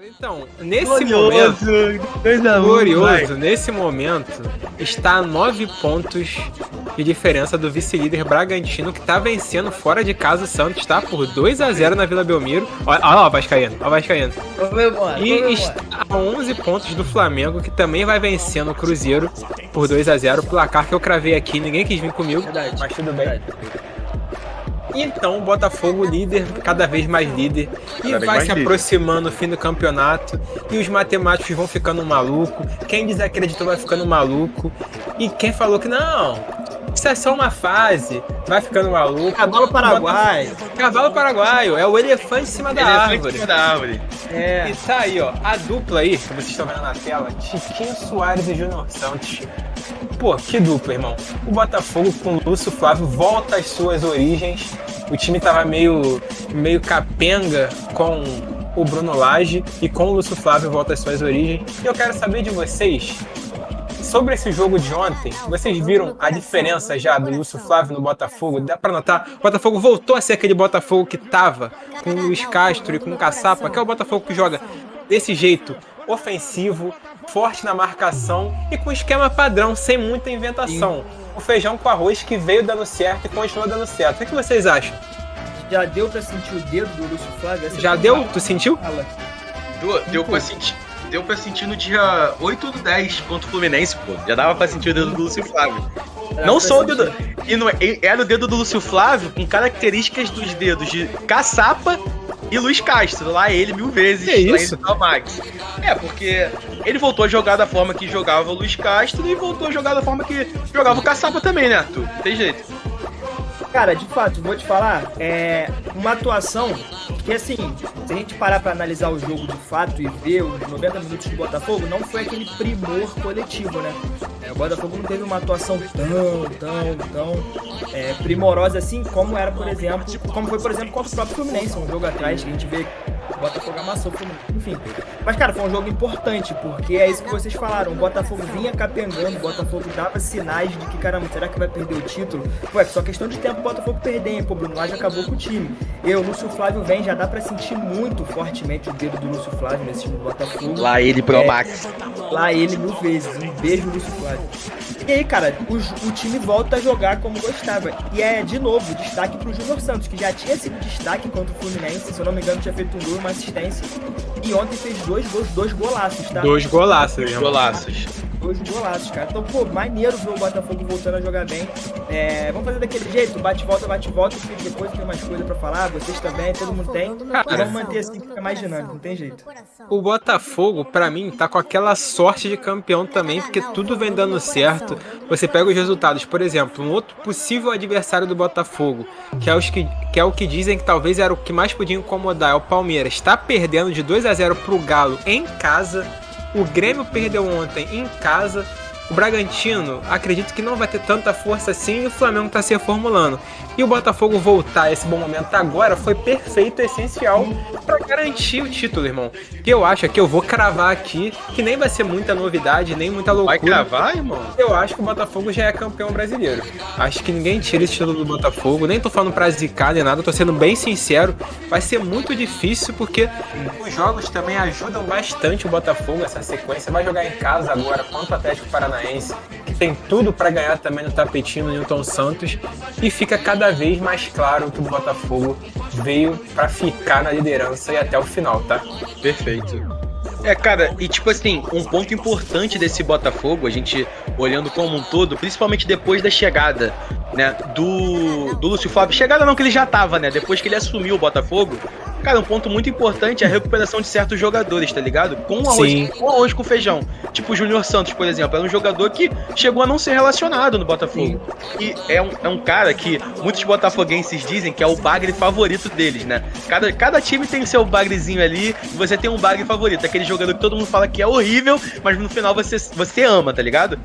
Então, nesse momento, glorioso, vai. nesse momento, está a 9 pontos de diferença do vice-líder Bragantino, que tá vencendo fora de casa o Santos, tá? Por 2-0 na Vila Belmiro. Olha lá o Vascaíno, olha o Vascaíno. E está a 11 pontos do Flamengo, que também vai vencendo o Cruzeiro por 2-0. Placar que eu cravei aqui, ninguém quis vir comigo, Verdade, mas tudo bem. verdade. Então, o Botafogo líder, cada vez mais líder, e vai se aproximando o fim do campeonato, e os matemáticos vão ficando maluco, quem desacreditou vai ficando maluco, e quem falou que não, isso é só uma fase, vai ficando maluco. Cavalo paraguaio. Cavalo paraguaio, é o elefante em cima da árvore. É. E tá aí, ó, a dupla aí, que vocês estão vendo na tela, Tiquinho Soares e Júnior Santos. Pô, que dupla, irmão. O Botafogo com o Lúcio Flávio volta às suas origens. O time tava meio capenga com o Bruno Lage e com o Lúcio Flávio volta às suas origens. E eu quero saber de vocês, sobre esse jogo de ontem, vocês viram a diferença já do Lúcio Flávio no Botafogo? Dá pra notar? O Botafogo voltou a ser aquele Botafogo que tava com o Luiz Castro e com o Caçapa, que é o Botafogo que joga desse jeito, ofensivo, forte na marcação e com esquema padrão, sem muita inventação. O feijão com arroz que veio dando certo e continua dando certo. O que vocês acham? Já deu pra sentir o dedo do Lúcio Flávio? Já deu? Tu sentiu? Deu pra sentir no dia 8/10 contra o Fluminense, pô. Já dava pra sentir o dedo do Lúcio Flávio. Não só o dedo. E não, era o dedo do Lúcio Flávio com características dos dedos de Caçapa e Luiz Castro. Lá ele 1000 vezes. Que isso? Max. Porque ele voltou a jogar da forma que jogava o Luiz Castro e voltou a jogar da forma que jogava o Caçapa também, né, Arthur? Não tem jeito. Cara, de fato, vou te falar, é uma atuação que, assim, se a gente parar pra analisar o jogo de fato e ver os 90 minutos do Botafogo, não foi aquele primor coletivo, né? O Botafogo não teve uma atuação tão primorosa assim como era, por exemplo, como foi, por exemplo, contra o próprio Fluminense, um jogo atrás que a gente vê o Botafogo amassou o Fluminense, enfim. Mas, cara, foi um jogo importante, porque é isso que vocês falaram, o Botafogo vinha capengando, o Botafogo dava sinais de que, caramba, será que vai perder o título? Ué, só questão de tempo o Botafogo perder, hein? Pô, Bruno Lage acabou com o time. E o Lúcio Flávio vem, já dá pra sentir muito fortemente o dedo do Lúcio Flávio nesse time do Botafogo. Lá ele pro Max. Lá ele 1000 vezes. Um beijo, Lúcio Flávio. E aí, cara, o time volta a jogar como gostava. E é, de novo, destaque pro Júnior Santos, que já tinha sido destaque contra o Fluminense, se eu não me engano, tinha feito um gol, uma assistência. E ontem fez 2 gols, 2 golaços, tá? 2 golaços, irmão. 2 golaços, cara. Então, pô, maneiro ver o Botafogo voltando a jogar bem. Vamos fazer daquele jeito, bate-volta, porque depois tem mais coisa pra falar, vocês também, todo mundo tem. Cara, vamos manter assim, que fica mais dinâmico, não tem jeito. O Botafogo, pra mim, tá com aquela sorte de campeão também, porque tudo vem dando certo. Você pega os resultados, por exemplo, um outro possível adversário do Botafogo, que é o que dizem que talvez era o que mais podia incomodar, é o Palmeiras. Tá perdendo de 2-0 pro Galo em casa. O Grêmio perdeu ontem em casa. O Bragantino, acredito que não vai ter tanta força assim, e o Flamengo está se reformulando. E o Botafogo voltar a esse bom momento agora foi perfeito, essencial para garantir o título, irmão. Que eu acho que eu vou cravar aqui, que nem vai ser muita novidade, nem muita loucura. Vai cravar, irmão? Eu acho que o Botafogo já é campeão brasileiro. Acho que ninguém tira esse título do Botafogo, nem tô falando pra zicar nem nada, tô sendo bem sincero. Vai ser muito difícil, porque os jogos também ajudam bastante o Botafogo, essa sequência. Vai jogar em casa agora contra o Atlético Paranaense, que tem tudo para ganhar também no tapetinho no Newton Santos, e fica cada vez mais claro que o Botafogo veio para ficar na liderança e até o final, tá? Perfeito. Cara, e tipo assim, um ponto importante desse Botafogo, a gente olhando como um todo, principalmente depois da chegada, né, do Lúcio Flávio. Chegada não, que ele já tava, né, depois que ele assumiu o Botafogo. Cara, um ponto muito importante é a recuperação de certos jogadores, tá ligado? Com arroz com feijão. Tipo o Júnior Santos, por exemplo, era um jogador que chegou a não ser relacionado no Botafogo. E é um cara que muitos botafoguenses dizem que é o bagre favorito deles, né? Cada time tem seu bagrezinho ali, e você tem um bagre favorito. Aquele jogador que todo mundo fala que é horrível, mas no final você ama, tá ligado?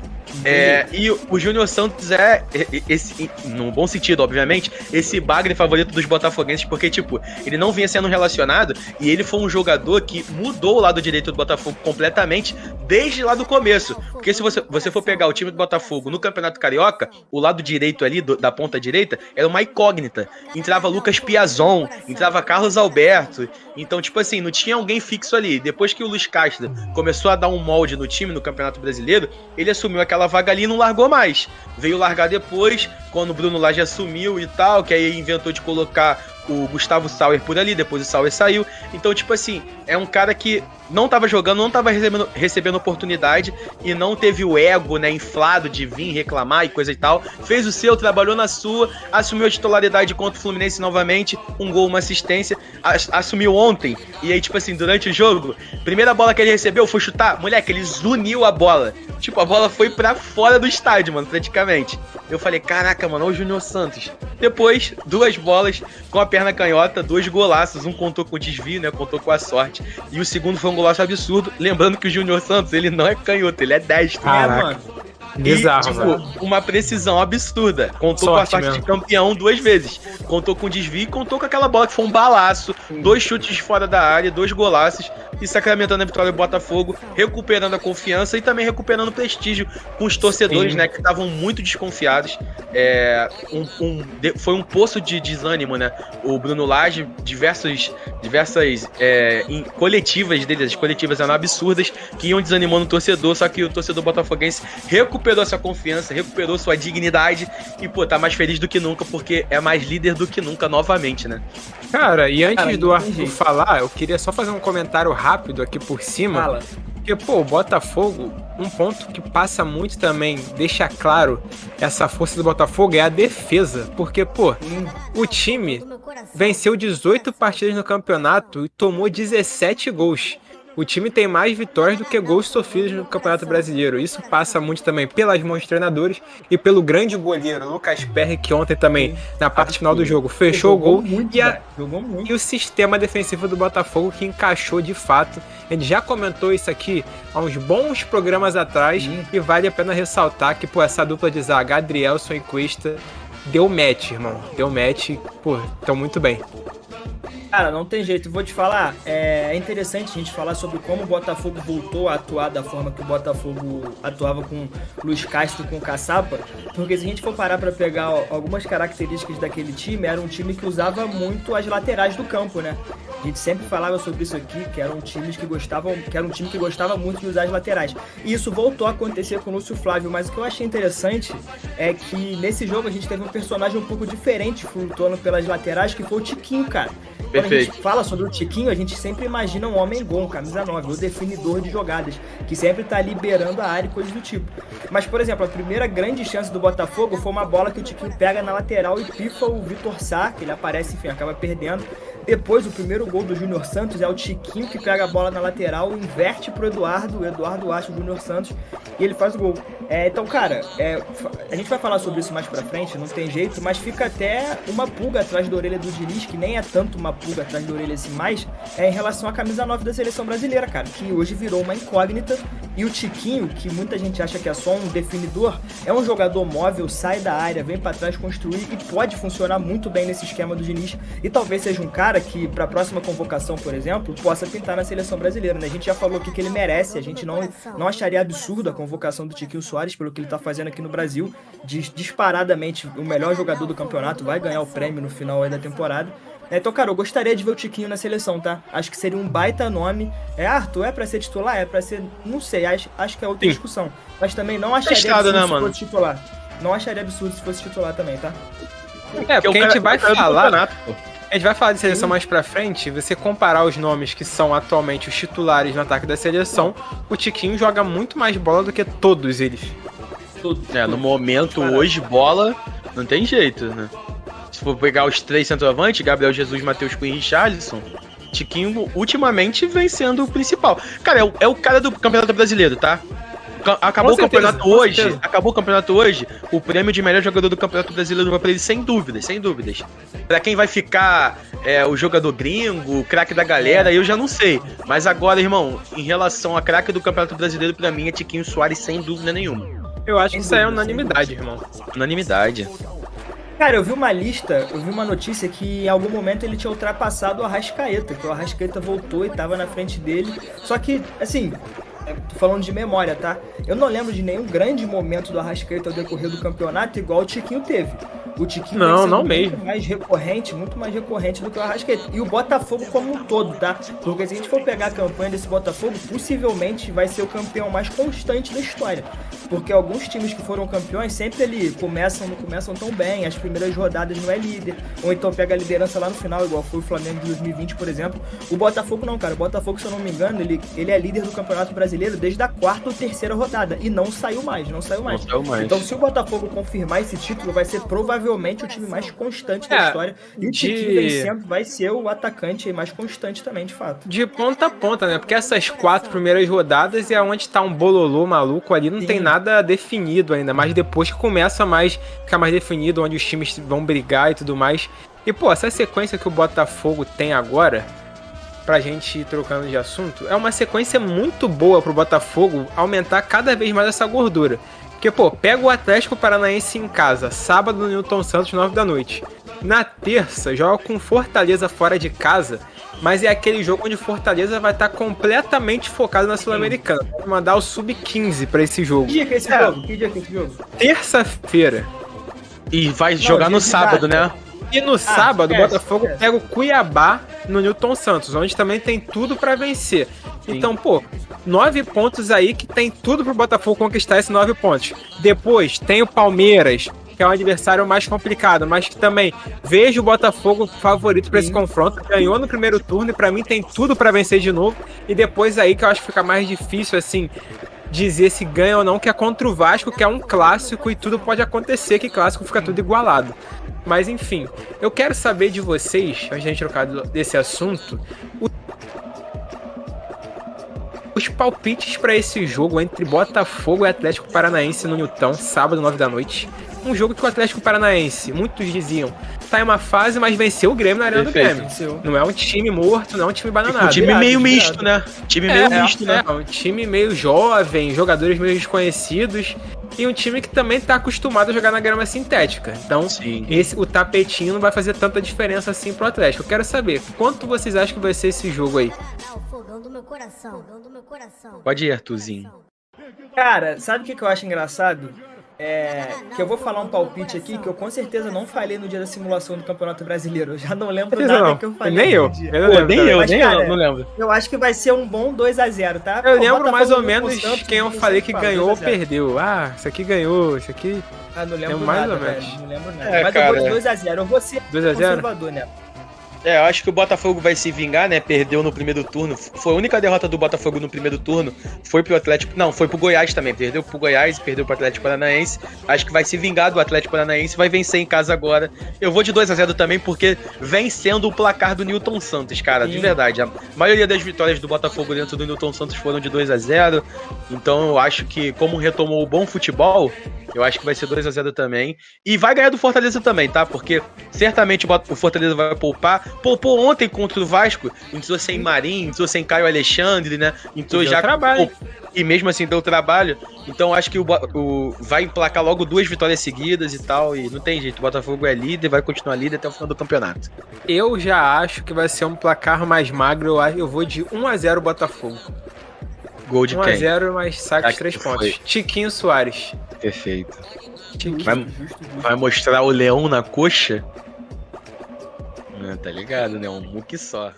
E o Júnior Santos é esse, num bom sentido, obviamente, esse bagre favorito dos botafoguenses, porque, tipo, ele não vinha sendo relacionado, e ele foi um jogador que mudou o lado direito do Botafogo completamente desde lá do começo. Porque se você for pegar o time do Botafogo no Campeonato Carioca, o lado direito ali, da ponta direita, era uma incógnita. Entrava Lucas Piazon, entrava Carlos Alberto. Então, tipo assim, não tinha alguém fixo ali. Depois que o Luiz Castro começou a dar um molde no time no Campeonato Brasileiro, ele assumiu aquela vaga ali e não largou mais. Veio largar depois, quando o Bruno Lage assumiu e tal, que aí inventou de colocar o Gustavo Sauer por ali, depois o Sauer saiu. Então, tipo assim, é um cara que não tava jogando, não tava recebendo oportunidade e não teve o ego, né, inflado de vir reclamar e coisa e tal. Fez o seu, trabalhou na sua, assumiu a titularidade contra o Fluminense novamente, um gol, uma assistência, assumiu ontem. E aí, tipo assim, durante o jogo, primeira bola que ele recebeu foi chutar, moleque, ele zuniu a bola. Tipo, a bola foi pra fora do estádio, mano, praticamente. Eu falei, caraca, mano, olha o Júnior Santos. Depois, 2 bolas com a perna canhota, 2 golaços. Um contou com o desvio, né? Contou com a sorte. E o segundo foi um golaço absurdo. Lembrando que o Júnior Santos, ele não é canhoto, ele é destro. Caraca. Bizarro, e, tipo, uma precisão absurda. Contou sorte com a sorte mesmo. de campeão 2 vezes. Contou com o desvio e contou com aquela bola que foi um balaço. 2 chutes fora da área, 2 golaços. E sacramentando a vitória do Botafogo, recuperando a confiança e também recuperando o prestígio com os torcedores, né, que estavam muito desconfiados. Foi um poço de desânimo, né? O Bruno Lage, diversas coletivas dele, as coletivas eram absurdas, que iam desanimando o torcedor, só que o torcedor botafoguense recuperou essa confiança, recuperou sua dignidade e, pô, tá mais feliz do que nunca, porque é mais líder do que nunca novamente, né? Cara, e antes do Arthur falar, eu queria só fazer um comentário rápido aqui por cima. Fala. Porque, pô, o Botafogo, um ponto que passa muito também, deixa claro essa força do Botafogo é a defesa. Porque, pô, o time venceu 18 partidas no campeonato e tomou 17 gols. O time tem mais vitórias do que gols sofridos no Campeonato Brasileiro. Isso passa muito também pelas mãos dos treinadores e pelo grande goleiro Lucas Perry, que ontem também, na parte final do jogo, fechou o gol. E o sistema defensivo do Botafogo que encaixou de fato. A gente já comentou isso aqui há uns bons programas atrás e vale a pena ressaltar que, pô, essa dupla de zaga, Adrielson e Cuesta, deu match, irmão. Deu match, pô, estão muito bem. Cara, não tem jeito. Vou te falar, é interessante a gente falar sobre como o Botafogo voltou a atuar da forma que o Botafogo atuava com o Luiz Castro, com o Caçapa, porque se a gente for parar pra pegar algumas características daquele time, era um time que usava muito as laterais do campo, né? A gente sempre falava sobre isso aqui, que era um time que gostava muito de usar as laterais. E isso voltou a acontecer com o Lúcio Flávio, mas o que eu achei interessante é que nesse jogo a gente teve um personagem um pouco diferente flutuando pelas laterais, que foi o Tiquinho, cara. Quando a gente fala sobre o Tiquinho, a gente sempre imagina um homem gol, camisa 9, o definidor de jogadas, que sempre tá liberando a área e coisas do tipo. Mas, por exemplo, a primeira grande chance do Botafogo foi uma bola que o Tiquinho pega na lateral e pifa o Vitor Sá, que ele aparece, enfim, acaba perdendo. Depois, o primeiro gol do Júnior Santos é o Tiquinho que pega a bola na lateral, inverte pro Eduardo, o Eduardo acha o Júnior Santos e ele faz o gol. Então, cara, a gente vai falar sobre isso mais pra frente, não tem jeito, mas fica até uma pulga atrás da orelha do Diniz, que nem é tanto uma pulga atrás da orelha assim mais, em relação à camisa 9 da seleção brasileira, cara, que hoje virou uma incógnita. E o Tiquinho, que muita gente acha que é só um definidor, é um jogador móvel, sai da área, vem pra trás construir e pode funcionar muito bem nesse esquema do Diniz. E talvez seja um cara que, pra próxima convocação, por exemplo, possa pintar na seleção brasileira, né? A gente já falou aqui que ele merece, a gente não acharia absurdo a convocação do Tiquinho Soares pelo que ele tá fazendo aqui no Brasil, disparadamente o melhor jogador do campeonato, vai ganhar o prêmio no final aí da temporada. Então, cara, eu gostaria de ver o Tiquinho na seleção, tá? Acho que seria um baita nome. Arthur, é pra ser titular? É pra ser... Não sei, acho que é outra discussão. Mas também não acharia absurdo se fosse titular. Não acharia absurdo se fosse titular também, tá? Porque a gente vai falar... A gente vai falar de seleção mais pra frente. Você comparar os nomes que são atualmente os titulares no ataque da seleção, o Tiquinho joga muito mais bola do que todos eles. No momento, hoje, bola não tem jeito, né? Se for pegar os 3 centroavantes, Gabriel Jesus, Matheus Cunha e Richarlison, Tiquinho ultimamente vem sendo o principal. Cara, é o cara do Campeonato Brasileiro, tá? Acabou o campeonato hoje, o prêmio de melhor jogador do Campeonato Brasileiro vai pra ele sem dúvidas. Pra quem vai ficar o jogador gringo, o craque da galera, eu já não sei. Mas agora, irmão, em relação a craque do Campeonato Brasileiro, pra mim é Tiquinho Soares sem dúvida nenhuma. Eu acho que isso aí é unanimidade, irmão. Unanimidade. Cara, eu vi uma notícia que em algum momento ele tinha ultrapassado o Arrascaeta, que o Arrascaeta voltou e tava na frente dele. Só que, assim, Tô falando de memória, tá? Eu não lembro de nenhum grande momento do Arrascaeta ao decorrer do campeonato igual o Tiquinho teve. O Tiquinho Não, vem sendo não muito mesmo. muito mais recorrente do que o Arrascaeta. E o Botafogo como um todo, tá? Porque se a gente for pegar a campanha desse Botafogo, possivelmente vai ser o campeão mais constante da história. Porque alguns times que foram campeões sempre ali não começam tão bem, as primeiras rodadas não é líder, ou então pega a liderança lá no final, igual foi o Flamengo de 2020, por exemplo. O Botafogo não, cara. O Botafogo, se eu não me engano, ele é líder do Campeonato Brasileiro desde a 4ª ou 3ª rodada. E não saiu mais. Então, se o Botafogo confirmar esse título, vai ser provavelmente o time mais constante da história. E o Tiquinho vencendo vai ser o atacante mais constante também, de fato. De ponta a ponta, né? Porque essas 4 primeiras rodadas é onde tá um bololô maluco ali, não tem nada definido ainda, mas depois que começa ficar mais definido, onde os times vão brigar e tudo mais. E, pô, essa sequência que o Botafogo tem agora, pra gente ir trocando de assunto, é uma sequência muito boa pro Botafogo aumentar cada vez mais essa gordura. Porque, pô, pega o Atlético Paranaense em casa, sábado no Newton Santos, 9 da noite. Na terça, joga com Fortaleza fora de casa, mas é aquele jogo onde Fortaleza vai estar completamente focado na Sul-Americana. Vai mandar o Sub-15 pra esse jogo. Que dia que é esse jogo? Terça-feira. E vai jogar no sábado, né? E no sábado, o Botafogo pega o Cuiabá no Newton Santos, onde também tem tudo pra vencer. Sim. Então, pô, 9 pontos aí que tem tudo pro Botafogo conquistar esses 9 pontos. Depois tem o Palmeiras, que é um adversário mais complicado, mas que também vejo o Botafogo favorito para esse confronto. Ganhou no primeiro turno e pra mim tem tudo pra vencer de novo. E depois aí que eu acho que fica mais difícil, assim, dizer se ganha ou não, que é contra o Vasco, que é um clássico e tudo pode acontecer, que clássico fica tudo igualado. Mas enfim, eu quero saber de vocês, antes de a gente trocar desse assunto, os palpites para esse jogo entre Botafogo e Atlético Paranaense no Newton, sábado, 9 da noite. Um jogo que o Atlético Paranaense, muitos diziam, tá em uma fase, mas venceu o Grêmio na Arena do Grêmio. Não é um time morto, não é um time bananado. Um time meio misto, né? Um time meio jovem, jogadores meio desconhecidos. E um time que também tá acostumado a jogar na grama sintética. Então, o tapetinho não vai fazer tanta diferença assim pro Atlético. Eu quero saber, quanto vocês acham que vai ser esse jogo aí? Pode ir, Arthurzinho. Cara, sabe o que eu acho engraçado? Que eu vou falar um palpite aqui que eu com certeza não falei no dia da simulação do Campeonato Brasileiro. Eu já não lembro nada que eu falei. Nem eu. Eu não lembro. Eu acho que vai ser um bom 2-0, tá? Eu lembro mais ou menos quem eu falei que ganhou ou perdeu. Ah, isso aqui ganhou, isso aqui... não lembro mais nada, ou menos. Velho, não lembro nada. Mas cara, eu vou de 2-0. Eu vou ser 2-0? conservador, né? Eu acho que o Botafogo vai se vingar, né? Perdeu no primeiro turno. Foi a única derrota do Botafogo no primeiro turno. Foi pro Atlético... Não, foi pro Goiás também. Perdeu pro Goiás e perdeu pro Atlético Paranaense. Acho que vai se vingar do Atlético Paranaense. Vai vencer em casa agora. Eu vou de 2-0 também, porque vem sendo o placar do Newton Santos, cara. Sim. De verdade. A maioria das vitórias do Botafogo dentro do Newton Santos foram de 2-0. Então eu acho que, como retomou o bom futebol, eu acho que vai ser 2-0 também. E vai ganhar do Fortaleza também, tá? Porque certamente o Fortaleza vai poupar. Poupou ontem contra o Vasco, entrou sem Marinho, entrou sem Caio Alexandre, né? Entrou já trabalho. E mesmo assim deu trabalho. Então acho que vai emplacar logo 2 vitórias seguidas e tal. E não tem jeito, o Botafogo é líder, vai continuar líder até o final do campeonato. Eu já acho que vai ser um placar mais magro. Eu vou de 1-0 Botafogo. Gol de 1-0, mas saca os 3 pontos. Tiquinho Soares. Perfeito. Vai mostrar o leão na coxa? Tá ligado, né? Um muque só.